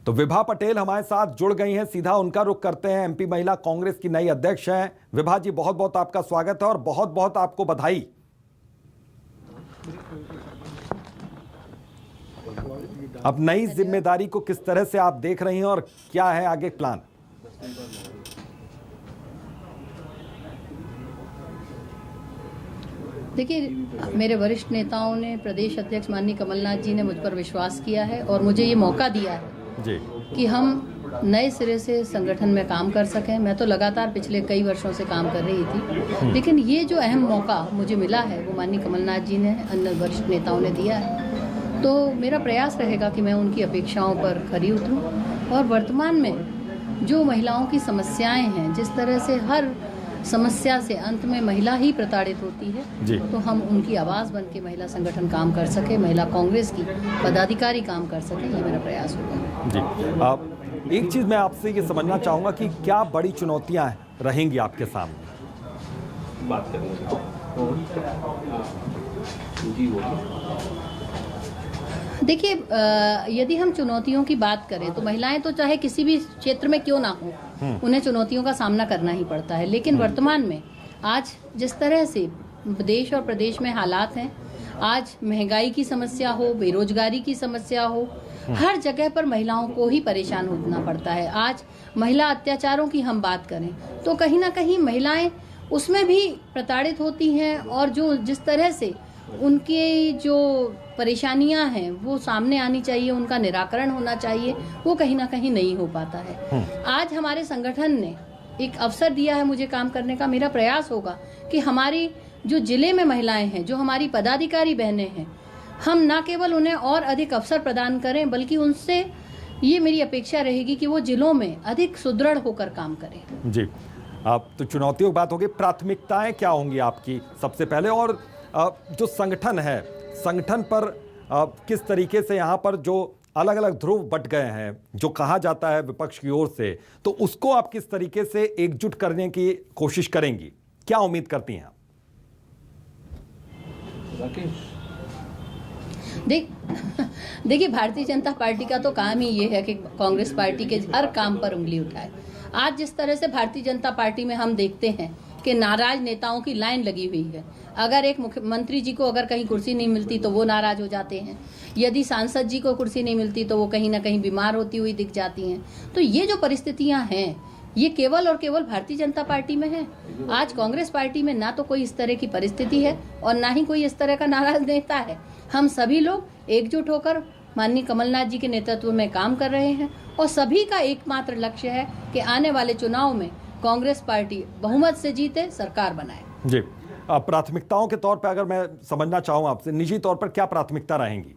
तो विभा पटेल हमारे साथ जुड़ गई हैं, सीधा उनका रुख करते हैं। एमपी महिला कांग्रेस की नई अध्यक्ष हैं। विभा जी, बहुत बहुत आपका स्वागत है और बहुत बहुत आपको बधाई। अब नई जिम्मेदारी को किस तरह से आप देख रही हैं और क्या है आगे प्लान? देखिए, मेरे वरिष्ठ नेताओं ने, प्रदेश अध्यक्ष माननीय कमलनाथ जी ने मुझ पर विश्वास किया है और मुझे ये मौका दिया है जी कि हम नए सिरे से संगठन में काम कर सकें। मैं तो लगातार पिछले कई वर्षों से काम कर रही थी, लेकिन ये जो अहम मौका मुझे मिला है वो माननीय कमलनाथ जी ने, अन्य वरिष्ठ नेताओं ने दिया है। तो मेरा प्रयास रहेगा कि मैं उनकी अपेक्षाओं पर खरी उतरूं और वर्तमान में जो महिलाओं की समस्याएं हैं, जिस तरह से हर समस्या से अंत में महिला ही प्रताड़ित होती है, तो हम उनकी आवाज़ बन के महिला संगठन काम कर सके, महिला कांग्रेस की पदाधिकारी काम कर सके, ये मेरा प्रयास होगा। जी, एक चीज़ मैं आपसे ये समझना चाहूँगा कि क्या बड़ी चुनौतियाँ रहेंगी आपके सामने? बात करेंगे। देखिए, यदि हम चुनौतियों की बात करें तो महिलाएं तो चाहे किसी भी क्षेत्र में क्यों ना हो, उन्हें चुनौतियों का सामना करना ही पड़ता है। लेकिन वर्तमान में आज जिस तरह से देश और प्रदेश में हालात हैं, आज महंगाई की समस्या हो, बेरोजगारी की समस्या हो, हर जगह पर महिलाओं को ही परेशान होना पड़ता है। आज महिला अत्याचारों की हम बात करें तो कहीं ना कहीं महिलाएं उसमें भी प्रताड़ित होती हैं और जो जिस तरह से उनकी जो परेशानियां हैं वो सामने आनी चाहिए, उनका निराकरण होना चाहिए, वो कहीं ना कहीं नहीं हो पाता है। आज हमारे संगठन ने एक अवसर दिया है मुझे काम करने का। मेरा प्रयास होगा कि हमारी जो जिले में महिलाएं हैं, जो हमारी पदाधिकारी बहनें हैं, हम ना केवल उन्हें और अधिक अवसर प्रदान करें, बल्कि उनसे ये मेरी अपेक्षा रहेगी कि वो जिलों में अधिक सुदृढ़ होकर काम करें। जी, आप तो चुनौतियों की बात होगी, प्राथमिकताएं क्या होंगी आपकी सबसे पहले? और जो संगठन है, संगठन पर किस तरीके से यहाँ पर जो अलग अलग ध्रुव बट गए हैं, जो कहा जाता है विपक्ष की ओर से, तो उसको आप किस तरीके से एकजुट करने की कोशिश करेंगी? क्या उम्मीद करती हैं आप? देखिए, भारतीय जनता पार्टी का तो काम ही ये है कि कांग्रेस पार्टी के हर काम पर उंगली उठाए। आज जिस तरह से भारतीय जनता पार्टी में हम देखते हैं कि नाराज नेताओं की लाइन लगी हुई है। अगर एक मुख्यमंत्री जी को अगर कहीं कुर्सी नहीं मिलती तो वो नाराज हो जाते हैं, यदि सांसद जी को कुर्सी नहीं मिलती तो वो कहीं ना कहीं बीमार होती हुई दिख जाती हैं। तो ये जो परिस्थितियां हैं, ये केवल और केवल भारतीय जनता पार्टी में है। आज कांग्रेस पार्टी में ना तो कोई इस तरह की परिस्थिति है और ना ही कोई इस तरह का नाराज नेता है। हम सभी लोग एकजुट होकर माननीय कमलनाथ जी के नेतृत्व में काम कर रहे हैं और सभी का एकमात्र लक्ष्य है कि आने वाले चुनाव में कांग्रेस पार्टी बहुमत से जीते, सरकार बनाए। जी, प्राथमिकताओं के तौर पर अगर मैं समझना चाहूँ आपसे, निजी तौर पर क्या प्राथमिकता रहेंगी?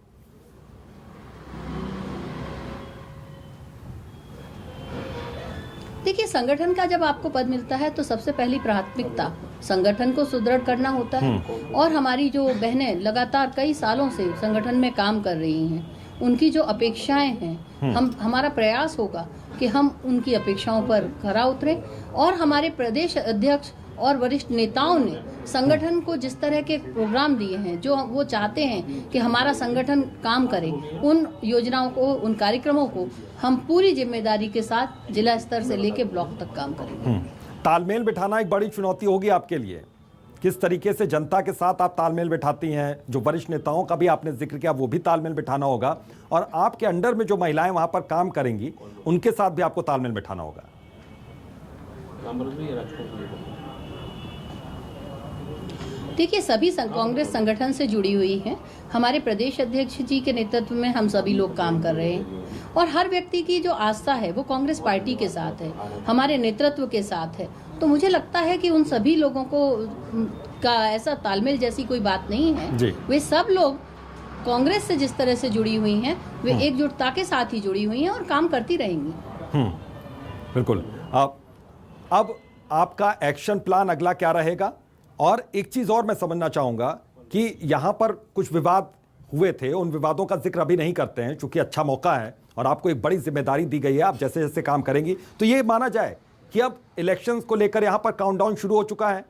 देखिए, संगठन का जब आपको पद मिलता है तो सबसे पहली प्राथमिकता संगठन को सुदृढ़ करना होता है। और हमारी जो बहनें लगातार कई सालों से संगठन में काम कर रही हैं, उनकी जो अपेक्षाएं हैं, हमारा प्रयास होगा कि हम उनकी अपेक्षाओं पर खरा उतरें। और हमारे प्रदेश अध्यक्ष और वरिष्ठ नेताओं ने संगठन को जिस तरह के प्रोग्राम दिए हैं, जो वो चाहते हैं कि हमारा संगठन काम करे, उन योजनाओं को, उन कार्यक्रमों को हम पूरी जिम्मेदारी के साथ जिला स्तर से लेकर ब्लॉक तक काम करेंगे। तालमेल बिठाना एक बड़ी चुनौती होगी आपके लिए। किस तरीके से जनता के साथ आप तालमेल बिठाती हैं? जो वरिष्ठ नेताओं का भी आपने जिक्र किया, वो भी तालमेल बिठाना होगा, और आपके अंडर में जो महिलाएं वहां पर काम करेंगी उनके साथ भी आपको तालमेल बिठाना होगा। देखिए, सभी कांग्रेस संगठन से जुड़ी हुई हैं। हमारे प्रदेश अध्यक्ष जी के नेतृत्व में हम सभी लोग काम कर रहे हैं और हर व्यक्ति की जो आस्था है वो कांग्रेस पार्टी के साथ है, हमारे नेतृत्व के साथ है। तो मुझे लगता है कि उन सभी लोगों को का ऐसा तालमेल जैसी कोई बात नहीं है। वे सब लोग कांग्रेस से जिस तरह से जुड़ी हुई हैं, वे एकजुटता के साथ ही जुड़ी हुई हैं और काम करती रहेंगी। बिल्कुल। अब आपका एक्शन प्लान अगला क्या रहेगा? और एक चीज और मैं समझना चाहूंगा कि यहां पर कुछ विवाद हुए थे, उन विवादों का जिक्र अभी नहीं करते हैं क्योंकि अच्छा मौका है और आपको एक बड़ी जिम्मेदारी दी गई है। आप जैसे जैसे काम करेंगी तो ये माना जाए कि अब इलेक्शंस को लेकर यहां पर काउंटडाउन शुरू हो चुका है,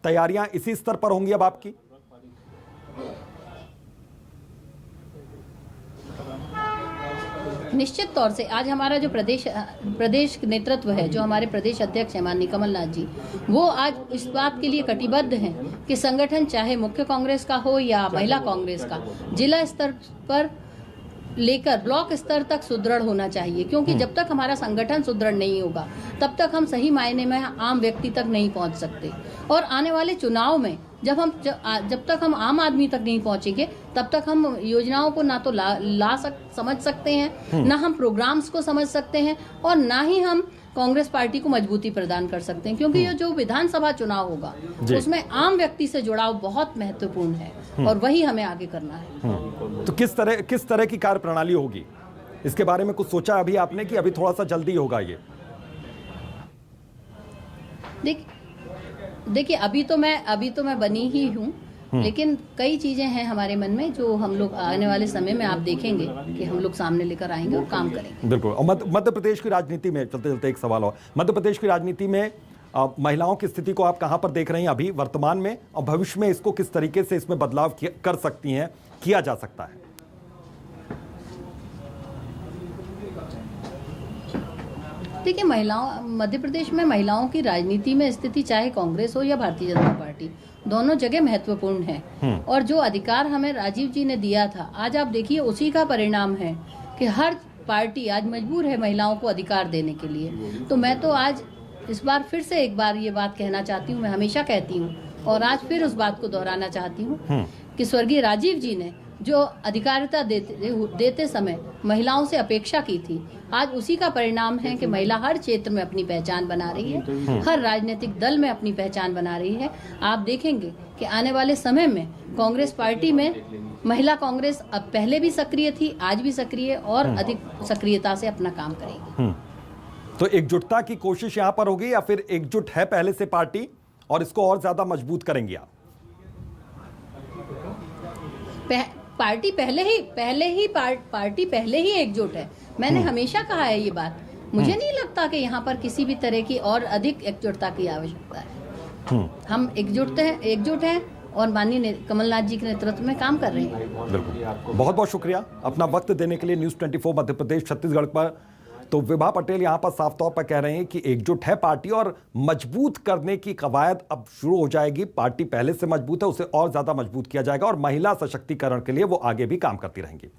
तैयारियां इसी स्तर पर होंगी अब आपकी? निश्चित तौर से आज हमारा जो प्रदेश नेतृत्व है, जो हमारे प्रदेश अध्यक्ष हैं माननीय कमलनाथ जी, वो आज इस बात के लिए कटिबद्ध हैं कि संगठन चाहे मुख्य कांग्रेस का हो या महिला कांग्रेस का, जिला स्तर पर लेकर ब्लॉक स्तर तक सुदृढ़ होना चाहिए, क्योंकि जब तक हमारा संगठन सुदृढ़ नहीं होगा तब तक हम सही मायने में आम व्यक्ति तक नहीं पहुंच सकते। और आने वाले चुनाव में जब तक हम आम आदमी तक नहीं पहुंचेंगे तब तक हम योजनाओं को ना तो समझ सकते हैं, ना हम प्रोग्राम्स को समझ सकते हैं, और ना ही हम कांग्रेस पार्टी को मजबूती प्रदान कर सकते हैं, क्योंकि ये जो विधानसभा चुनाव होगा उसमें आम व्यक्ति से जुड़ाव बहुत महत्वपूर्ण है और वही हमें आगे करना है। तो किस तरह की कार्य प्रणाली होगी, इसके बारे में कुछ सोचा अभी आपने कि अभी थोड़ा सा जल्दी होगा ये? देखिए अभी तो मैं बनी ही हूँ, लेकिन कई चीजें हैं हमारे मन में जो हम लोग आने वाले समय में आप देखेंगे कि हम लोग सामने लेकर आएंगे और काम करेंगे। बिल्कुल। और मध्य प्रदेश की राजनीति में चलते चलते एक सवाल और, मध्य प्रदेश की राजनीति में महिलाओं की स्थिति को आप कहां पर देख रहे हैं अभी वर्तमान में, और भविष्य में इसको किस तरीके से इसमें बदलाव कर सकती हैं, किया जा सकता है? देखिए मध्य प्रदेश में महिलाओं की राजनीति में स्थिति चाहे कांग्रेस हो या भारतीय जनता पार्टी, दोनों जगह महत्वपूर्ण है। और जो अधिकार हमें राजीव जी ने दिया था, आज आप देखिए उसी का परिणाम है कि हर पार्टी आज मजबूर है महिलाओं को अधिकार देने के लिए। तो मैं तो आज इस बार फिर से एक बार ये बात कहना चाहती हूँ, मैं हमेशा कहती हूँ और आज फिर उस बात को दोहराना चाहती हूँ कि स्वर्गीय राजीव जी ने जो अधिकारिता देते समय महिलाओं से अपेक्षा की थी, आज उसी का परिणाम है कि महिला हर क्षेत्र में अपनी पहचान बना रही है, हर राजनीतिक दल में अपनी पहचान बना रही है। आप देखेंगे कि आने वाले समय में कांग्रेस पार्टी में महिला कांग्रेस अब पहले भी सक्रिय थी, आज भी सक्रिय और अधिक सक्रियता से अपना काम करेगी। तो एकजुटता की कोशिश यहां पर होगी या फिर एकजुट है पहले से पार्टी और इसको और ज्यादा मजबूत करेंगे आप? पार्टी पहले ही एकजुट है। मैंने हमेशा कहा है ये बात। मुझे नहीं लगता कि यहाँ पर किसी भी तरह की और अधिक एकजुटता की आवश्यकता है। हम एकजुट हैं और माननीय कमलनाथ जी के नेतृत्व में काम कर रहे हैं। बिल्कुल। बहुत बहुत शुक्रिया अपना वक्त देने के लिए न्यूज़ 24 मध्य प्रदेश छत्तीसगढ़ पर। तो विभा पटेल यहां पर साफ तौर पर कह रहे हैं कि एकजुट है पार्टी और मजबूत करने की कवायद अब शुरू हो जाएगी। पार्टी पहले से मजबूत है, उसे और ज्यादा मजबूत किया जाएगा और महिला सशक्तिकरण के लिए वो आगे भी काम करती रहेंगी।